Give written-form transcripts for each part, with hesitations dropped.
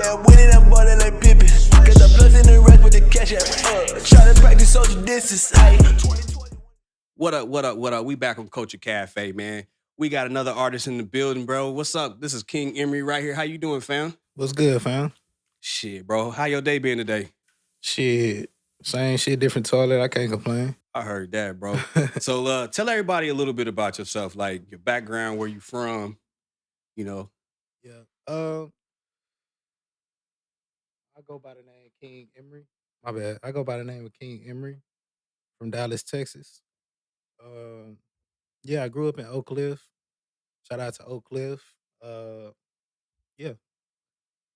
Yeah, winning, I'm ballin' like Pippen. Got the plus in the rest with the cash app. Try to practice social distance. What up, what up, what up? We back on Culture Cafe, man. We got another artist in the building, bro. What's up? This is King Emery right here. How you doing, fam? What's good, fam? Shit, bro. How your day been today? Shit. Same shit, different toilet. I can't complain. I heard that, bro. So tell everybody a little bit about yourself, like your background, where you from, you know. Yeah. I go by the name King Emery. My bad. I go by the name of King Emery from Dallas, Texas. Um, yeah, I grew up in Oak Cliff. Shout out to Oak Cliff. Uh, yeah.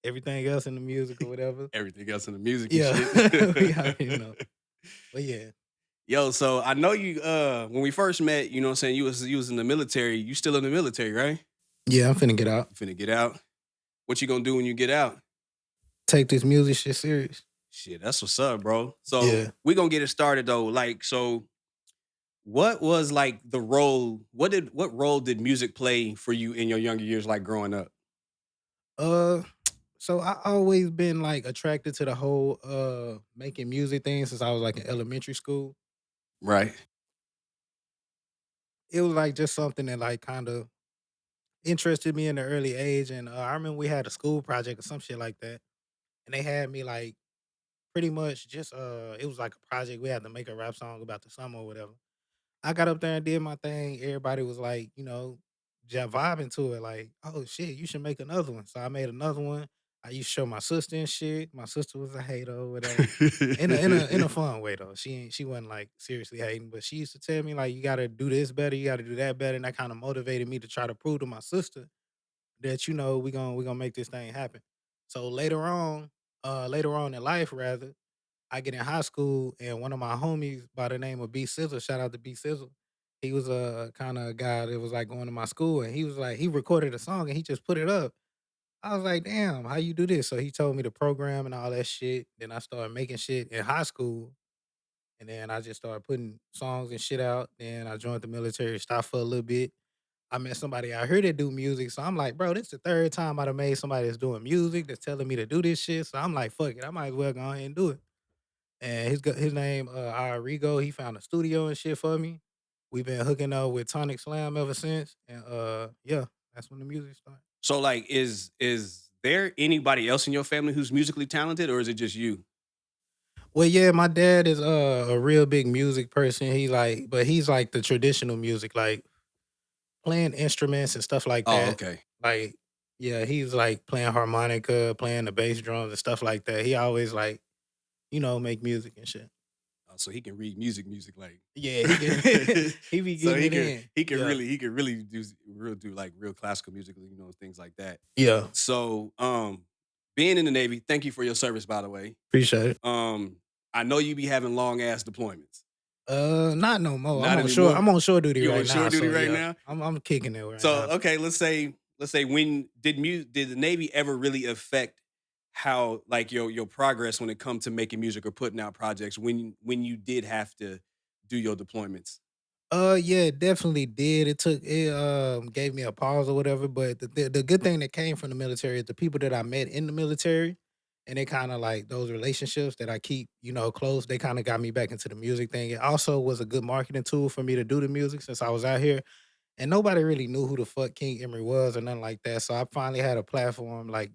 Everything else in the music or whatever. Everything else in the music and Yeah. shit. We already know. But yeah. Yo, so I know you when we first met, you know what I'm saying, you was in the military. You still in the military, right? Yeah, I'm finna get out. You finna get out. What you gonna do when you get out? Take this music shit serious. Shit, that's what's up, bro. So Yeah. we gonna get it started though. Like, so what was like the role? What role did music play for you in your younger years, like growing up? Uh, so I always been like attracted to the whole making music thing since I was like in elementary school. Right. It was like just something that like kind of interested me in the early age, and I remember we had a school project or some shit like that, and they had me like pretty much just it was like a project we had to make a rap song about the summer or whatever. I got up there and did my thing. Everybody was like, just vibing to it. Like, oh shit, you should make another one. So I made another one. I used to show my sister and shit. My sister was a hater or whatever. In a fun way though. She wasn't like seriously hating, but she used to tell me like you gotta do this better, you gotta do that better. And that kind of motivated me to try to prove to my sister that, we gonna make this thing happen. So later on in life rather, I get in high school and one of my homies by the name of B Sizzle, shout out to B Sizzle. He was a kind of guy that was like going to my school, and he was like, he recorded a song and he just put it up. I was like, damn, how you do this? So he told me the program and all that shit. Then I started making shit in high school. And then I just started putting songs and shit out. Then I joined the military, stopped for a little bit. I met somebody out here that do music. So I'm like, bro, this is the third time I'd have made somebody that's doing music that's telling me to do this shit. So I'm like, fuck it. I might as well go ahead and do it. And his name, Rigo, he found a studio and shit for me. We've been hooking up with Tonic Slam ever since. And yeah, that's when the music started. So like, is there anybody else in your family who's musically talented, or is it just you? Well, yeah, my dad is a real big music person. But he's like the traditional music, like playing instruments and stuff like Oh, that. okay. Like, yeah, he's like playing harmonica, playing the bass drums and stuff like that. He always like, make music and shit. Oh, so he can read music like. Yeah, he can. He be So getting it in. he can Yeah. really do like real classical music, things like that. Yeah, So being in the Navy, thank you for your service, by the way. appreciate it. I know you be having long ass deployments. Not no more. Not I'm on shore. anymore? I'm on shore duty You right on now. shore duty so, right yeah, now? I'm kicking it right So now. okay, let's say when did the Navy ever really affect how like your progress when it comes to making music or putting out projects when you did have to do your deployments? Yeah, it definitely did. It gave me a pause or whatever. But the good thing that came from the military is the people that I met in the military, and they kind of like those relationships that I keep, close. They kind of got me back into the music thing. It also was a good marketing tool for me to do the music since I was out here. And nobody really knew who the fuck King Emery was or nothing like that. So I finally had a platform, like,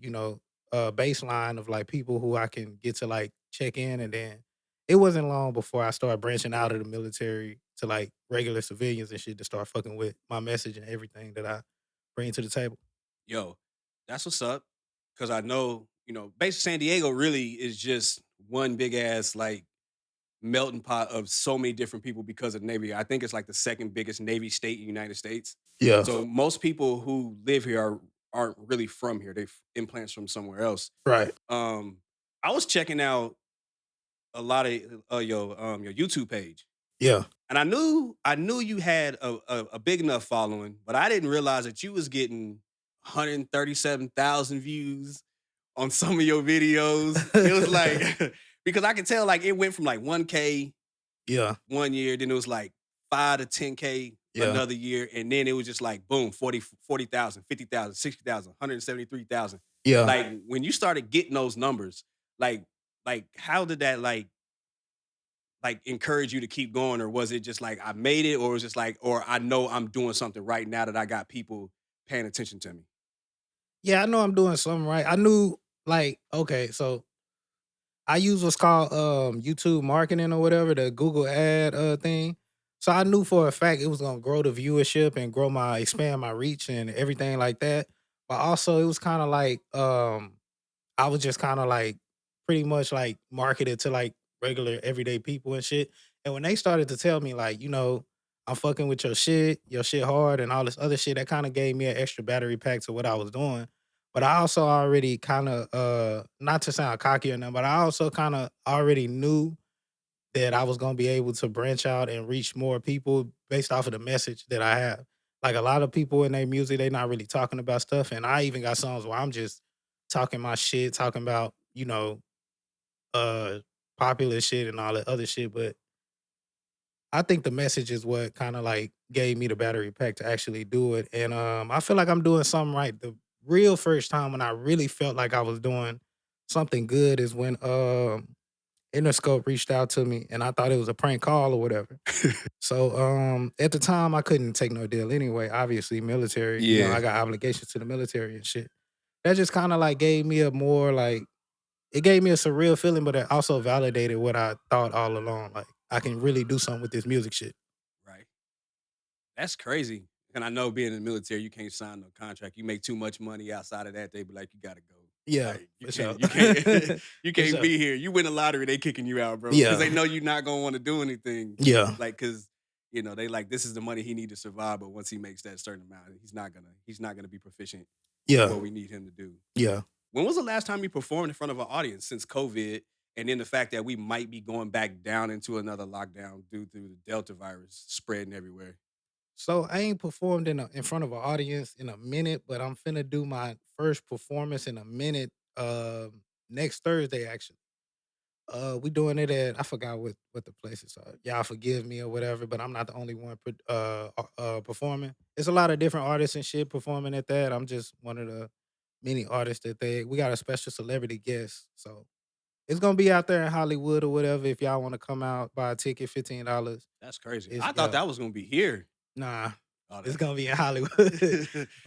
a baseline of like people who I can get to like check in. And then it wasn't long before I started branching out of the military to like regular civilians and shit to start fucking with my message and everything that I bring to the table. Yo, that's what's up. Cause I know, base of San Diego really is just one big ass like melting pot of so many different people because of the Navy. I think it's like the second biggest Navy state in the United States. Yeah. So most people who live here aren't really from here. They've implants from somewhere else. Right. Um, I was checking out a lot of your YouTube page, Yeah. and I knew you had a big enough following, but I didn't realize that you was getting 137,000 views on some of your videos. It was like because I can tell like it went from like 1K Yeah. one year, then it was like 5 to 10K Yeah. another year, and then it was just like boom, 40,000, 50,000, 60,000, 173,000. Yeah. Like when you started getting those numbers, like how did that like encourage you to keep going, or was it just like I made it, or was it just like, or I know I'm doing something right now that I got people paying attention to me? Yeah, I know I'm doing something right. I knew like, okay, so I use what's called YouTube marketing or whatever, the Google ad thing. So I knew for a fact it was gonna grow the viewership and grow my expand my reach and everything like that. But also it was kind of like I was just kind of like pretty much like marketed to like regular everyday people and shit. And when they started to tell me like, I'm fucking with your shit hard and all this other shit, that kind of gave me an extra battery pack to what I was doing. But I also already kind of not to sound cocky or nothing, but I also kind of already knew that I was gonna be able to branch out and reach more people based off of the message that I have. Like a lot of people in their music, they not really talking about stuff. And I even got songs where I'm just talking my shit, talking about, uh popular shit and all that other shit. But I think the message is what kind of like gave me the battery pack to actually do it. And I feel like I'm doing something right. The real first time when I really felt like I was doing something good is when Interscope reached out to me and I thought it was a prank call or whatever. So at the time I couldn't take no deal anyway. Obviously, military, Yeah, I got obligations to the military and shit. That just kind of like gave me a more like it gave me a surreal feeling, but it also validated what I thought all along. Like I can really do something with this music shit. right. That's crazy. And I know being in the military, you can't sign no contract. You make too much money outside of that, they be like, you gotta go. Yeah, Like for sure. you can't, you For can't sure. be here. You win the lottery, they kicking you out, bro, because Yeah. they know you're not gonna want to do anything. Yeah. Like, cause they like this is the money he need to survive, but once he makes that certain amount, he's not gonna be proficient in Yeah. what we need him to do. Yeah. When was the last time you performed in front of an audience since COVID? And then the fact that we might be going back down into another lockdown due to the Delta virus spreading everywhere. So I ain't performed in front of an audience in a minute, but I'm finna do my first performance in a minute next Thursday actually. We doing it at I forgot what the place is. Y'all forgive me or whatever, but I'm not the only one performing. It's a lot of different artists and shit performing at that. I'm just one of the many artists that we got a special celebrity guest. So it's gonna be out there in Hollywood or whatever. If y'all want to come out, buy a ticket, $15. That's crazy. It's I thought yeah, that was gonna be here. nah, Oh, it's that's gonna be in Hollywood.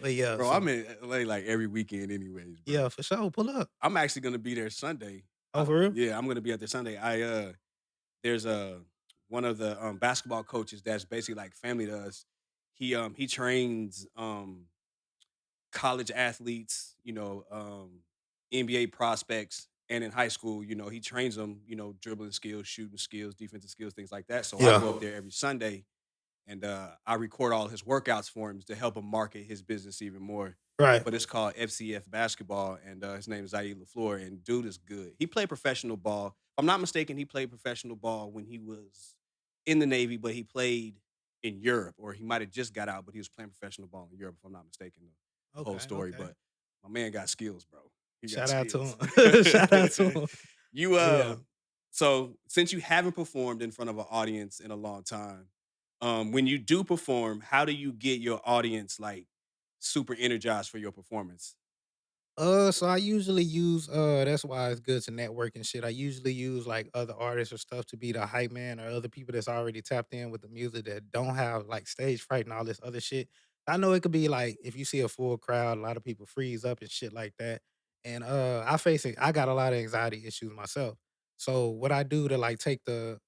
But yeah, bro. I'm so in LA like every weekend, anyways, bro. yeah, for sure. Pull up. I'm actually gonna be there Sunday. Oh, for real? Yeah, I'm gonna be out there Sunday. There's one of the basketball coaches that's basically like family to us. He trains college athletes, NBA prospects, and in high school, he trains them, dribbling skills, shooting skills, defensive skills, things like that. So I Yeah. go up there every Sunday and I record all his workouts for him to help him market his business even more. Right. But it's called FCF Basketball, and his name is Zaid Lafleur, and dude is good. He played professional ball. If I'm not mistaken, he played professional ball when he was in the Navy, but he played in Europe, or he might have just got out, but he was playing professional ball in Europe, if I'm not mistaken, the whole Okay. story. Okay. But my man got skills, bro. He got Shout out to skills. him. Shout out to him. you But yeah. so since you haven't performed in front of an audience in a long time, when you do perform, how do you get your audience like super energized for your performance? So I usually use that's why it's good to network and shit. I usually use like other artists or stuff to be the hype man or other people that's already tapped in with the music that don't have like stage fright and all this other shit. I know it could be like if you see a full crowd, a lot of people freeze up and shit like that. And I got a lot of anxiety issues myself. So what I do to like take the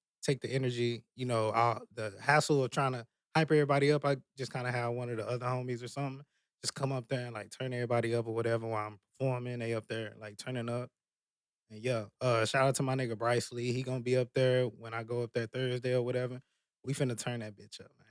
energy, the hassle of trying to hype everybody up, I just kind of have one of the other homies or something just come up there and like turn everybody up or whatever while I'm performing. They up there like turning up. And yeah, shout out to my nigga Bryce Lee. He gonna be up there when I go up there Thursday or whatever. We finna turn that bitch up, man.